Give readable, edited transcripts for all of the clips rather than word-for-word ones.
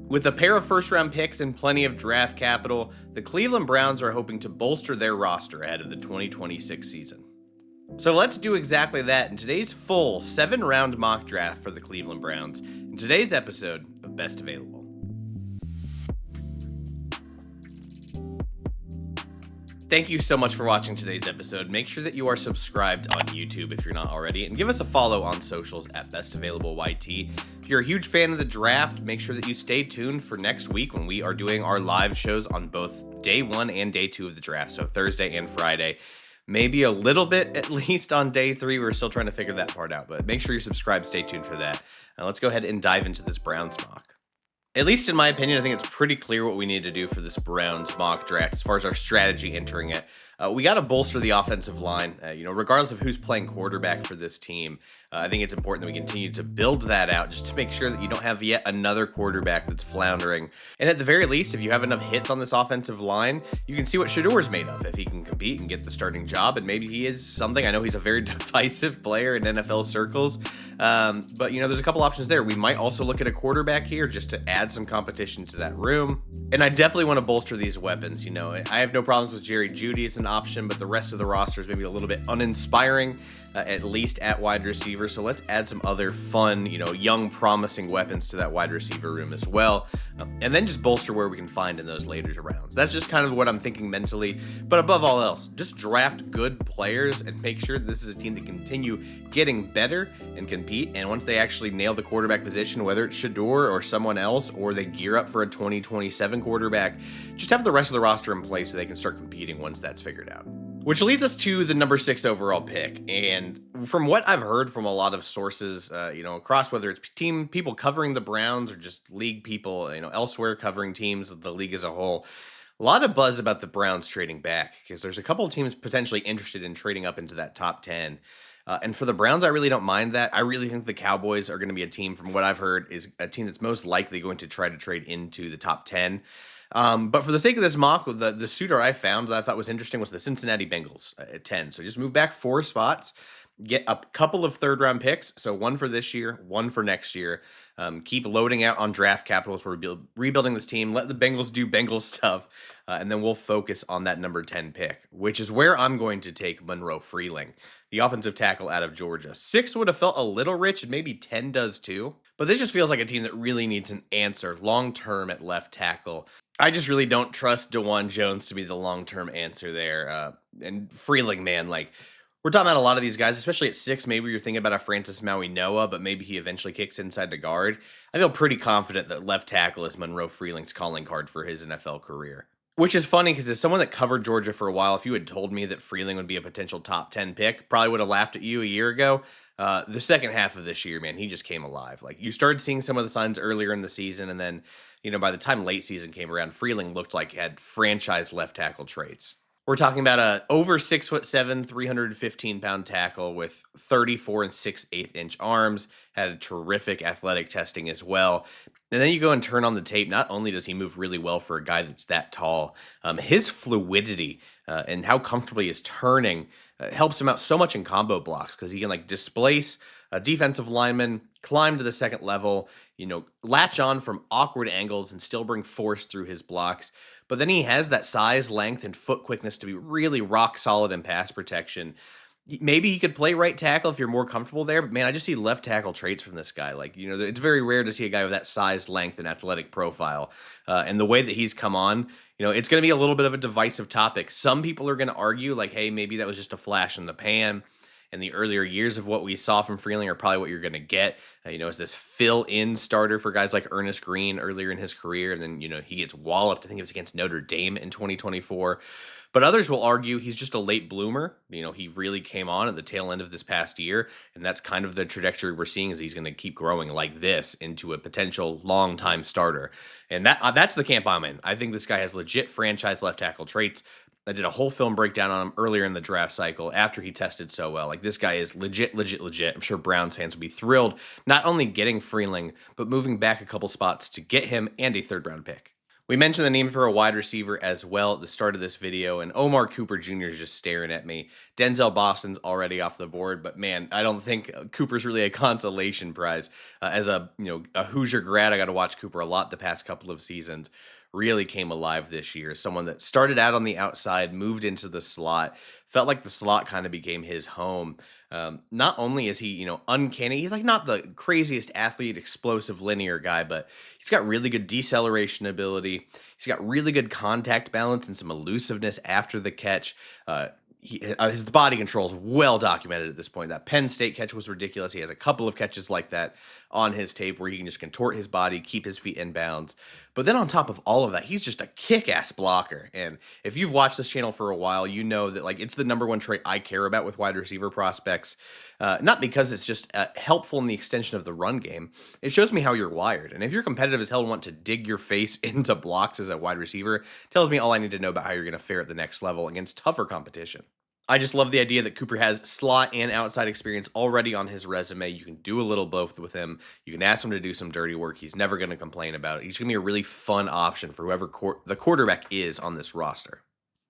With a pair of first-round picks and plenty of draft capital, the Cleveland Browns are hoping to bolster their roster ahead of the 2026 season. So let's do exactly that in today's full 7-round mock draft for the Cleveland Browns, in today's episode of Best Available. Thank you so much for watching today's episode. Make sure that you are subscribed on YouTube if you're not already, and give us a follow on socials at BestAvailableYT. If you're a huge fan of the draft, make sure that you stay tuned for next week when we are doing our live shows on both day 1 and day 2 of the draft, so Thursday and Friday. Maybe a little bit, at least, on day 3. We're still trying to figure that part out, but make sure you're subscribed. Stay tuned for that. Now let's go ahead and dive into this Browns mock. At least in my opinion, I think it's pretty clear what we need to do for this Browns mock draft as far as our strategy entering it. We got to bolster the offensive line, regardless of who's playing quarterback for this team. I think it's important that we continue to build that out just to make sure that you don't have yet another quarterback that's floundering. And at the very least, if you have enough hits on this offensive line, you can see what Shedeur's made of if he can compete and get the starting job. And maybe he is something. I know he's a very divisive player in NFL circles. But, there's a couple options there. We might also look at a quarterback here just to add some competition to that room. And I definitely want to bolster these weapons. I have no problems with Jerry Jeudy as an option, but the rest of the roster is maybe a little bit uninspiring, at least at wide receiver. So let's add some other fun, young, promising weapons to that wide receiver room as well. And then just bolster where we can find in those later rounds. That's just kind of what I'm thinking mentally. But above all else, just draft good players and make sure this is a team that continue getting better and compete. And once they actually nail the quarterback position, whether it's Shedeur or someone else, or they gear up for a 2027 quarterback, just have the rest of the roster in place so they can start competing once that's figured out. Which leads us to the number 6 overall pick. And from what I've heard from a lot of sources, across whether it's people covering the Browns or just league people, elsewhere covering teams, the league as a whole, a lot of buzz about the Browns trading back because there's a couple of teams potentially interested in trading up into that top 10. And for the Browns, I really don't mind that. I really think the Cowboys are going to be a team, from what I've heard, is a team that's most likely going to try to trade into the top 10. But for the sake of this mock, the suitor I found that I thought was interesting was the Cincinnati Bengals at 10. So just move back 4 spots, get a couple of third-round picks. So one for this year, one for next year. Keep loading out on draft capital as we're rebuilding this team. Let the Bengals do Bengals stuff. And then we'll focus on that number 10 pick, which is where I'm going to take Monroe Freeling, the offensive tackle out of Georgia. 6 would have felt a little rich, and maybe 10 does too. But this just feels like a team that really needs an answer long-term at left tackle. I just really don't trust DeJuan Jones to be the long-term answer there. And Freeling, man, we're talking about a lot of these guys, especially at 6. Maybe you're thinking about a Francis Maui Noah, but maybe he eventually kicks inside the guard. I feel pretty confident that left tackle is Monroe Freeling's calling card for his NFL career. Which is funny because as someone that covered Georgia for a while, if you had told me that Freeling would be a potential top 10 pick, probably would have laughed at you a year ago. The second half of this year, man, he just came alive. You started seeing some of the signs earlier in the season, and then, by the time late season came around, Freeling looked like he had franchise left tackle traits. We're talking about a over 6'7", 315-pound tackle with 34 and 6/8 inch arms, had a terrific athletic testing as well. And then you go and turn on the tape. Not only does he move really well for a guy that's that tall, his fluidity and how comfortably he's turning helps him out so much in combo blocks because he can displace a defensive lineman, climb to the second level, latch on from awkward angles and still bring force through his blocks. But then he has that size, length, and foot quickness to be really rock solid in pass protection. Maybe he could play right tackle if you're more comfortable there, but man, I just see left tackle traits from this guy. It's very rare to see a guy with that size, length, and athletic profile. And the way that he's come on, it's going to be a little bit of a divisive topic. Some people are going to argue hey, maybe that was just a flash in the pan. And the earlier years of what we saw from Freeling are probably what you're going to get, as this fill-in starter for guys like Ernest Green earlier in his career. And then, he gets walloped. I think it was against Notre Dame in 2024. But others will argue he's just a late bloomer. He really came on at the tail end of this past year. And that's kind of the trajectory we're seeing is he's going to keep growing like this into a potential long-time starter. And that's the camp I'm in. I think this guy has legit franchise left tackle traits. I did a whole film breakdown on him earlier in the draft cycle after he tested so well. This guy is legit. I'm sure Browns fans will be thrilled not only getting Freeling, but moving back a couple spots to get him and a third-round pick. We mentioned the name for a wide receiver as well at the start of this video, and Omar Cooper Jr. is just staring at me. Denzel Boston's already off the board, but man, I don't think Cooper's really a consolation prize. As a a Hoosier grad, I got to watch Cooper a lot the past couple of seasons. Really came alive this year. Someone that started out on the outside, moved into the slot, felt like the slot kind of became his home. Not only is he, uncanny, he's like not the craziest athlete, explosive linear guy, but he's got really good deceleration ability. He's got really good contact balance and some elusiveness after the catch. His body control is well documented at this point. That Penn State catch was ridiculous. He has a couple of catches like that on his tape where he can just contort his body, keep his feet in bounds. But then on top of all of that, he's just a kick-ass blocker. And if you've watched this channel for a while, you know that like it's the number one trait I care about with wide receiver prospects. Not because it's just helpful in the extension of the run game. It shows me how you're wired. And if you're competitive as hell and want to dig your face into blocks as a wide receiver, tells me all I need to know about how you're going to fare at the next level against tougher competition. I just love the idea that Cooper has slot and outside experience already on his resume. You can do a little both with him. You can ask him to do some dirty work. He's never going to complain about it. He's going to be a really fun option for whoever the quarterback is on this roster.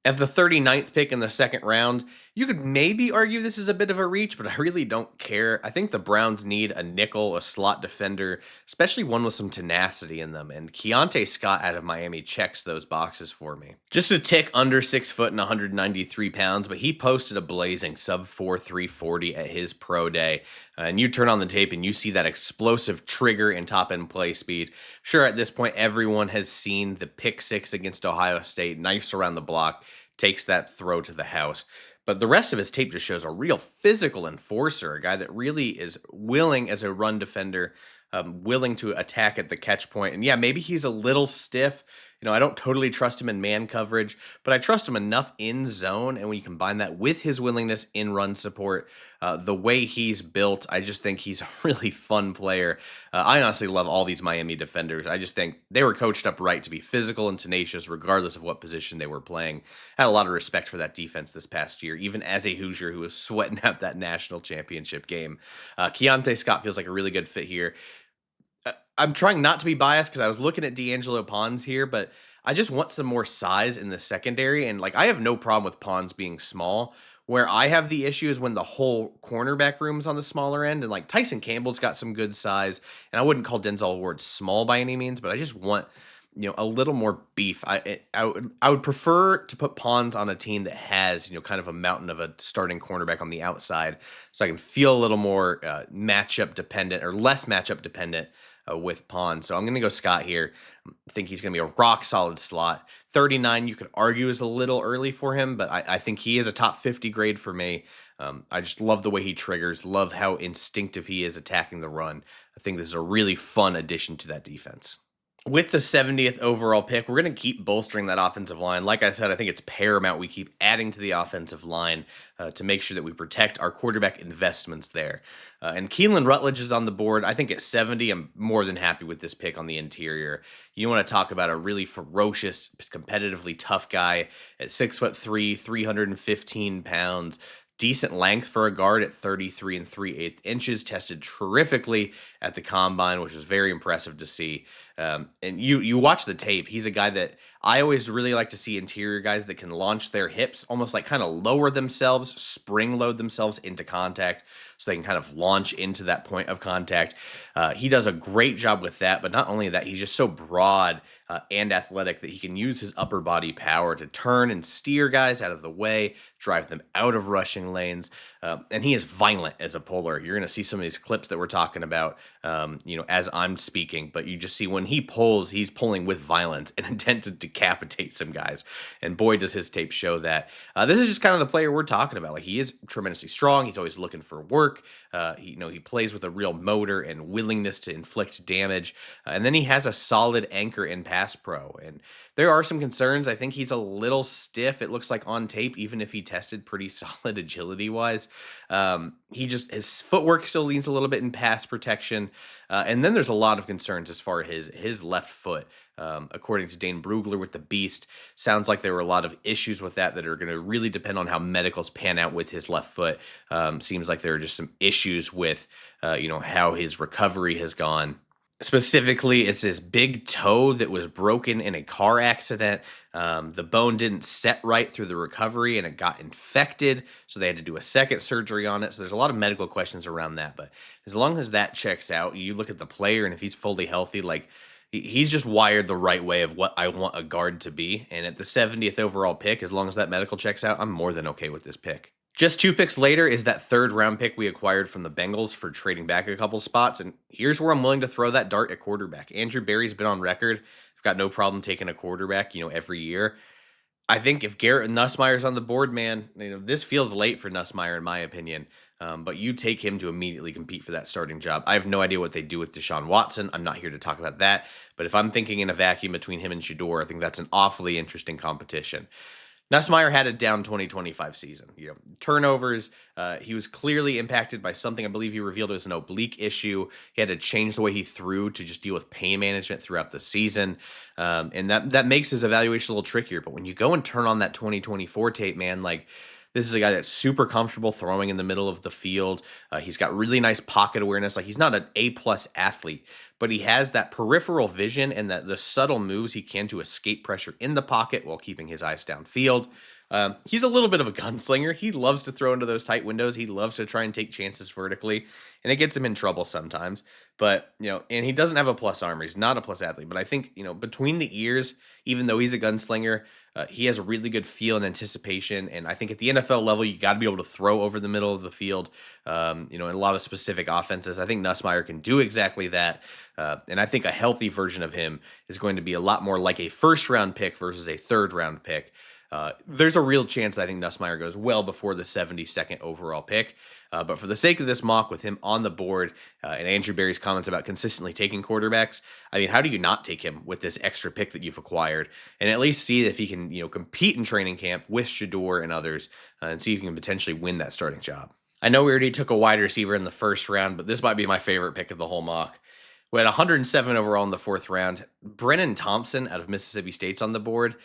At the 39th pick in the second round, you could maybe argue this is a bit of a reach, but I really don't care. I think the Browns need a nickel, a slot defender, especially one with some tenacity in them, and Keionte Scott out of Miami checks those boxes for me. Just a tick under 6 foot and 193 pounds, but he posted a blazing sub-4 340 at his pro day, and you turn on the tape and you see that explosive trigger and top-end play speed. Sure, at this point, everyone has seen the pick six against Ohio State, knifes around the block, takes that throw to the house. But the rest of his tape just shows a real physical enforcer, a guy that really is willing as a run defender, willing to attack at the catch point. And yeah, maybe he's a little stiff. I don't totally trust him in man coverage, but I trust him enough in zone. And when you combine that with his willingness in run support, the way he's built, I just think he's a really fun player. I honestly love all these Miami defenders. I just think they were coached up right to be physical and tenacious, regardless of what position they were playing. I had a lot of respect for that defense this past year, even as a Hoosier who was sweating out that national championship game. Keionte Scott feels like a really good fit here. I'm trying not to be biased because I was looking at D'Angelo Pons here, but I just want some more size in the secondary. And like, I have no problem with Pons being small. Where I have the issue is when the whole cornerback room's on the smaller end. And like Tyson Campbell's got some good size. And I wouldn't call Denzel Ward small by any means, but I just want, a little more beef. I would prefer to put Pons on a team that has, kind of a mountain of a starting cornerback on the outside. So I can feel a little more matchup dependent or less matchup dependent with Pons. So I'm going to go Scott here. I think he's going to be a rock solid slot. 39, you could argue is a little early for him, but I think he is a top 50 grade for me. I just love the way he triggers, love how instinctive he is attacking the run. I think this is a really fun addition to that defense. With the 70th overall pick, we're going to keep bolstering that offensive line. Like I said, I think it's paramount we keep adding to the offensive line to make sure that we protect our quarterback investments there. And Keelan Rutledge is on the board. I think at 70, I'm more than happy with this pick on the interior. You want to talk about a really ferocious, competitively tough guy at 6'3", 315 pounds. Decent length for a guard at 33 3/8 inches, tested terrifically at the combine, which was very impressive to see. And you watch the tape. He's a guy that I always really like to see interior guys that can launch their hips, almost like kind of lower themselves, spring load themselves into contact so they can kind of launch into that point of contact. He does a great job with that, but not only that, he's just so broad and athletic that he can use his upper body power to turn and steer guys out of the way, drive them out of rushing lanes. And he is violent as a puller. You're going to see some of these clips that we're talking about, as I'm speaking, but you just see when he pulls, he's pulling with violence and intent to decapitate some guys. And boy, does his tape show that. This is just kind of the player we're talking about. Like, he is tremendously strong. He's always looking for work. He plays with a real motor and willingness to inflict damage. And then he has a solid anchor in pass pro. And there are some concerns. I think he's a little stiff. It looks like on tape, even if he tested pretty solid agility wise. His footwork still leans a little bit in pass protection. And then there's a lot of concerns as far as his left foot. According to Dane Brugler with the Beast, sounds like there were a lot of issues with that are going to really depend on how medicals pan out with his left foot. Seems like there are just some issues with, how his recovery has gone. Specifically, it's his big toe that was broken in a car accident. The bone didn't set right through the recovery and it got infected. So they had to do a second surgery on it. So there's a lot of medical questions around that. But as long as that checks out, you look at the player and if he's fully healthy, like he's just wired the right way of what I want a guard to be. And at the 70th overall pick, as long as that medical checks out, I'm more than okay with this pick. Just 2 picks later is that third round pick we acquired from the Bengals for trading back a couple spots. And here's where I'm willing to throw that dart at quarterback. Andrew Berry's been on record. I've got no problem taking a quarterback, every year. I think if Garrett Nussmeier's on the board, man, this feels late for Nussmeier, in my opinion. But you take him to immediately compete for that starting job. I have no idea what they do with Deshaun Watson. I'm not here to talk about that. But if I'm thinking in a vacuum between him and Shedeur, I think that's an awfully interesting competition. Nussmeier had a down 2025 season. Turnovers. He was clearly impacted by something I believe he revealed as an oblique issue. He had to change the way he threw to just deal with pain management throughout the season, and that makes his evaluation a little trickier. But when you go and turn on that 2024 tape, man, like this is a guy that's super comfortable throwing in the middle of the field. He's got really nice pocket awareness. Like he's not an A-plus athlete, but he has that peripheral vision and the subtle moves he can to escape pressure in the pocket while keeping his eyes downfield. He's a little bit of a gunslinger. He loves to throw into those tight windows. He loves to try and take chances vertically, and it gets him in trouble sometimes. But, and he doesn't have a plus armor. He's not a plus athlete. But I think, between the ears, even though he's a gunslinger, he has a really good feel and anticipation. And I think at the NFL level, you got to be able to throw over the middle of the field, in a lot of specific offenses. I think Nussmeier can do exactly that. And I think a healthy version of him is going to be a lot more like a first-round pick versus a third-round pick. There's a real chance I think Nussmeier goes well before the 72nd overall pick. But for the sake of this mock with him on the board and Andrew Berry's comments about consistently taking quarterbacks, I mean, how do you not take him with this extra pick that you've acquired and at least see if he can, compete in training camp with Shedeur and others and see if he can potentially win that starting job? I know we already took a wide receiver in the first round, but this might be my favorite pick of the whole mock. We had 107 overall in the fourth round. Brennan Thompson out of Mississippi State's on the board.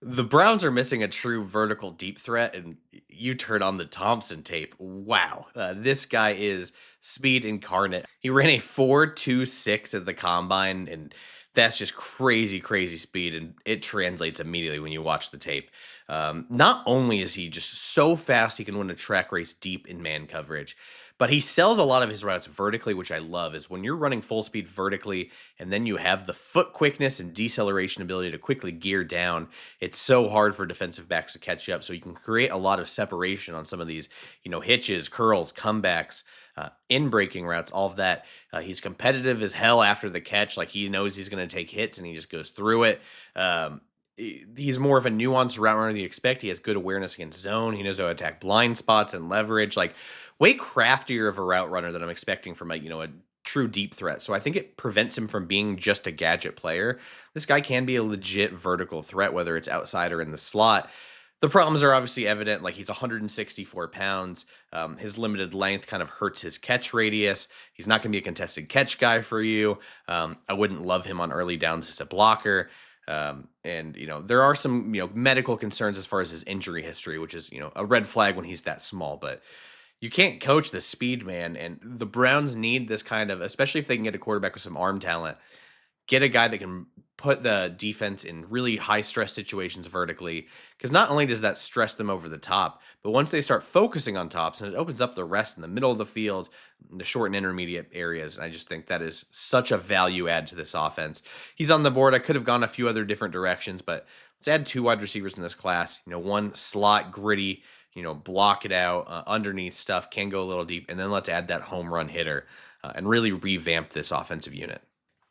The Browns are missing a true vertical deep threat, and you turn on the Thompson tape. Wow. This guy is speed incarnate. He ran a 4.26 at the combine, and that's just crazy, crazy speed, and it translates immediately when you watch the tape. Not only is he just so fast, he can win a track race deep in man coverage, but he sells a lot of his routes vertically, which I love, is when you're running full speed vertically and then you have the foot quickness and deceleration ability to quickly gear down, it's so hard for defensive backs to catch you up. So you can create a lot of separation on some of these, hitches, curls, comebacks, in breaking routes, all of that. He's competitive as hell after the catch. Like he knows he's going to take hits and he just goes through it. He's more of a nuanced route runner than you expect. He has good awareness against zone. He knows how to attack blind spots and leverage. Like way craftier of a route runner than I'm expecting from a true deep threat. So I think it prevents him from being just a gadget player. This guy can be a legit vertical threat, whether it's outside or in the slot. The problems are obviously evident. Like he's 164 pounds. His limited length kind of hurts his catch radius. He's not going to be a contested catch guy for you. I wouldn't love him on early downs as a blocker. And there are some, medical concerns as far as his injury history, which is, a red flag when he's that small, but you can't coach the speed, man. And the Browns need this kind of, especially if they can get a quarterback with some arm talent, get a guy that can put the defense in really high stress situations vertically. Because not only does that stress them over the top, but once they start focusing on tops, and it opens up the rest in the middle of the field, the short and intermediate areas. And I just think that is such a value add to this offense. He's on the board. I could have gone a few other different directions, but let's add 2 wide receivers in this class. One slot, gritty, block it out, underneath stuff, can go a little deep. And then let's add that home run hitter and really revamp this offensive unit.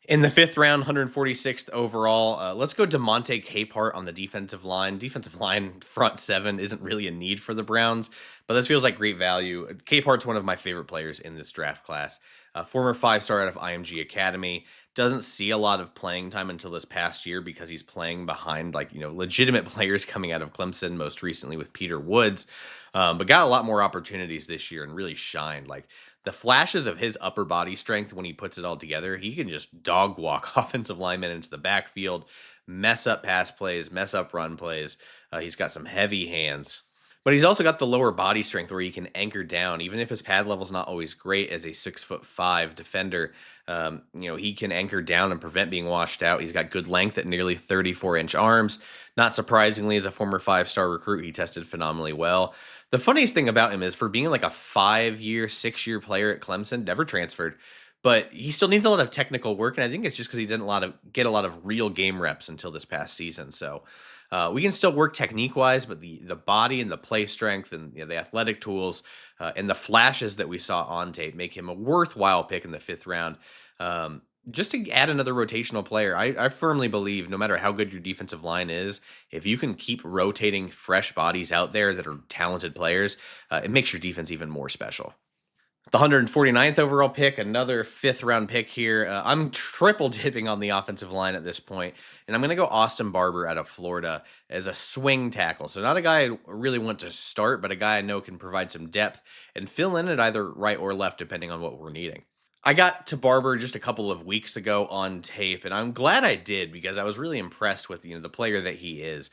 In the 5th round, 146th overall, let's go DeMonte Capehart on the defensive line. Defensive line front 7 isn't really a need for the Browns, but this feels like great value. Capehart's one of my favorite players in this draft class. Former 5-star out of IMG Academy. Doesn't see a lot of playing time until this past year because he's playing behind legitimate players coming out of Clemson, most recently with Peter Woods, but got a lot more opportunities this year and really shined. Like the flashes of his upper body strength when he puts it all together, he can just dog walk offensive linemen into the backfield, mess up pass plays, mess up run plays. He's got some heavy hands. But he's also got the lower body strength where he can anchor down, even if his pad level's not always great as a 6'5" defender. He can anchor down and prevent being washed out. He's got good length at nearly 34-inch arms. Not surprisingly, as a former 5-star recruit, he tested phenomenally well. The funniest thing about him is for being like a 5-year, 6-year player at Clemson, never transferred, but he still needs a lot of technical work, and I think it's just because he didn't get a lot of real game reps until this past season. So we can still work technique wise, but the body and the play strength and the athletic tools and the flashes that we saw on tape make him a worthwhile pick in the 5th round. Just to add another rotational player, I firmly believe no matter how good your defensive line is, if you can keep rotating fresh bodies out there that are talented players, it makes your defense even more special. The 149th overall pick, another 5th round pick here. I'm triple dipping on the offensive line at this point, and I'm going to go Austin Barber out of Florida as a swing tackle. So not a guy I really want to start, but a guy I know can provide some depth and fill in at either right or left depending on what we're needing. I got to Barber just a couple of weeks ago on tape, and I'm glad I did because I was really impressed with the player that he is.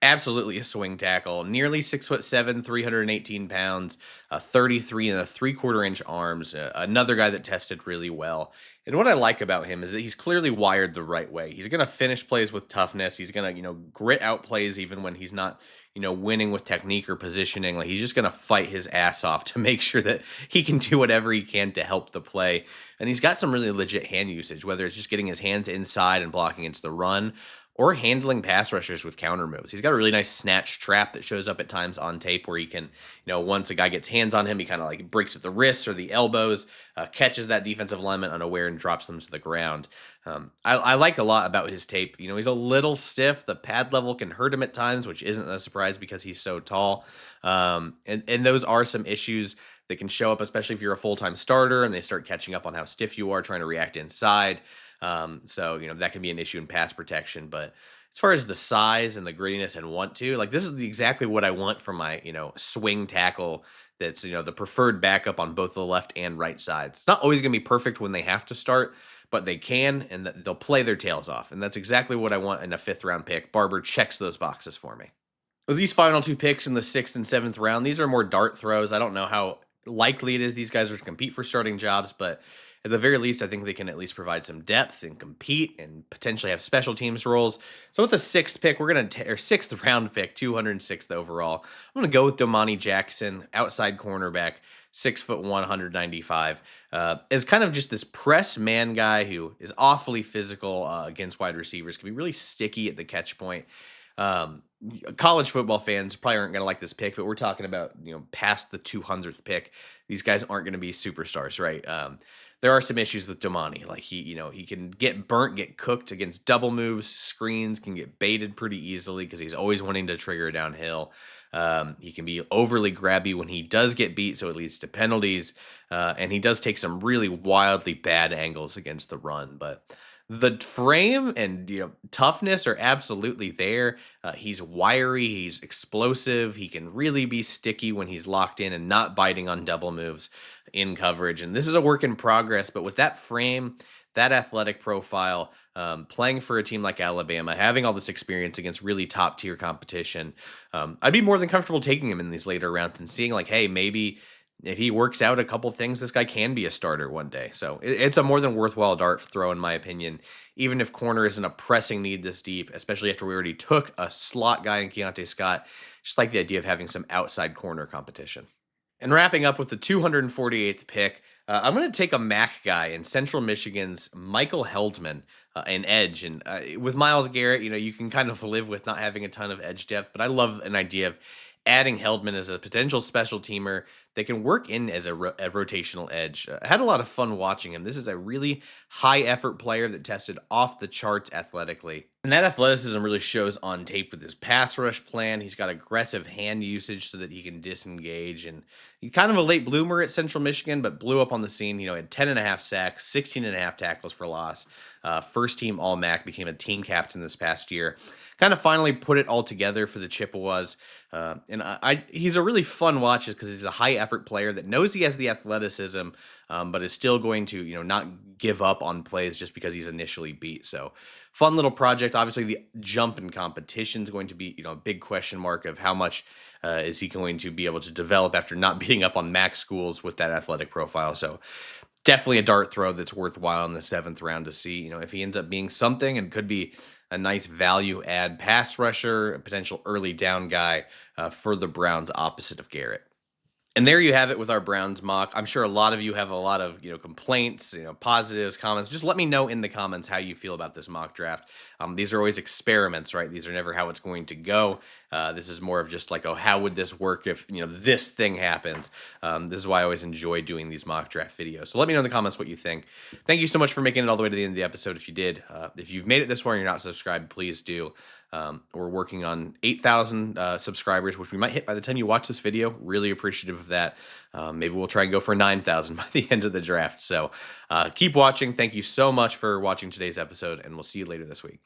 Absolutely a swing tackle, nearly 6'7", 318 pounds, 33 and a 3/4 inch arms. Another guy that tested really well. And what I like about him is that he's clearly wired the right way. He's going to finish plays with toughness. He's going to grit out plays even when he's not winning with technique or positioning. Like he's just going to fight his ass off to make sure that he can do whatever he can to help the play. And he's got some really legit hand usage, whether it's just getting his hands inside and blocking against the run or handling pass rushers with counter moves. He's got a really nice snatch trap that shows up at times on tape where he can, once a guy gets hands on him, he kind of like breaks at the wrists or the elbows, catches that defensive lineman unaware and drops them to the ground. I like a lot about his tape. He's a little stiff. The pad level can hurt him at times, which isn't a surprise because he's so tall. And those are some issues that can show up, especially if you're a full-time starter and they start catching up on how stiff you are trying to react inside. So that can be an issue in pass protection. But as far as the size and the grittiness and this is exactly what I want from my, swing tackle. That's, the preferred backup on both the left and right sides. It's not always going to be perfect when they have to start, but they can, and they'll play their tails off. And that's exactly what I want in a 5th-round pick. Barber checks those boxes for me. With these final 2 picks in the 6th and 7th round, these are more dart throws. I don't know how likely it is these guys are to compete for starting jobs, but at the very least, I think they can at least provide some depth and compete and potentially have special teams roles. So with the 6th pick, we're going to, or 6th-round pick, 206th overall, I'm going to go with Domani Jackson, outside cornerback, 6'1", 195, as kind of just this press man guy who is awfully physical against wide receivers, can be really sticky at the catch point. College football fans probably aren't going to like this pick, but we're talking about, past the 200th pick. These guys aren't going to be superstars, right? There are some issues with Domani. Like he can get burnt, get cooked against double moves, screens, can get baited pretty easily because he's always wanting to trigger downhill. He can be overly grabby when he does get beat, so it leads to penalties. And he does take some really wildly bad angles against the run, but the frame and toughness are absolutely there. He's wiry, he's explosive, he can really be sticky when he's locked in and not biting on double moves in coverage. And this is a work in progress, but with that frame, that athletic profile, playing for a team like Alabama, having all this experience against really top tier competition, I'd be more than comfortable taking him in these later rounds and seeing like, hey, maybe if he works out a couple things, this guy can be a starter one day. So it's a more than worthwhile dart throw, in my opinion, even if corner isn't a pressing need this deep, especially after we already took a slot guy in Keionte Scott. Just like the idea of having some outside corner competition. And wrapping up with the 248th pick, I'm going to take a MAC guy in Central Michigan's Michael Heldman, an edge. And with Myles Garrett, you can kind of live with not having a ton of edge depth, but I love an idea of adding Heldman as a potential special teamer that can work in as a rotational edge. I had a lot of fun watching him. This is a really high effort player that tested off the charts athletically. And that athleticism really shows on tape with his pass rush plan. He's got aggressive hand usage so that he can disengage. And he's kind of a late bloomer at Central Michigan, but blew up on the scene. Had 10.5 sacks, 16.5 tackles for loss. First team All-MAC, became a team captain this past year. Kind of finally put it all together for the Chippewas. And he's a really fun watch because he's a high effort player that knows he has the athleticism, but is still going to, not give up on plays just because he's initially beat. So fun little project. Obviously, the jump in competition is going to be, a big question mark of how much is he going to be able to develop after not beating up on MAC schools with that athletic profile. So definitely a dart throw that's worthwhile in the 7th round to see, if he ends up being something and could be a nice value add pass rusher, a potential early down guy for the Browns opposite of Garrett. And there you have it with our Browns mock. I'm sure a lot of you have a lot of, complaints, positives, comments. Just let me know in the comments how you feel about this mock draft. These are always experiments, right? These are never how it's going to go. This is more of just like, oh, how would this work if, this thing happens? This is why I always enjoy doing these mock draft videos. So let me know in the comments what you think. Thank you so much for making it all the way to the end of the episode. If you did, if you've made it this far and you're not subscribed, please do. We're working on 8,000 subscribers, which we might hit by the time you watch this video. Really appreciative of that. Maybe we'll try and go for 9,000 by the end of the draft. So keep watching. Thank you so much for watching today's episode, and we'll see you later this week.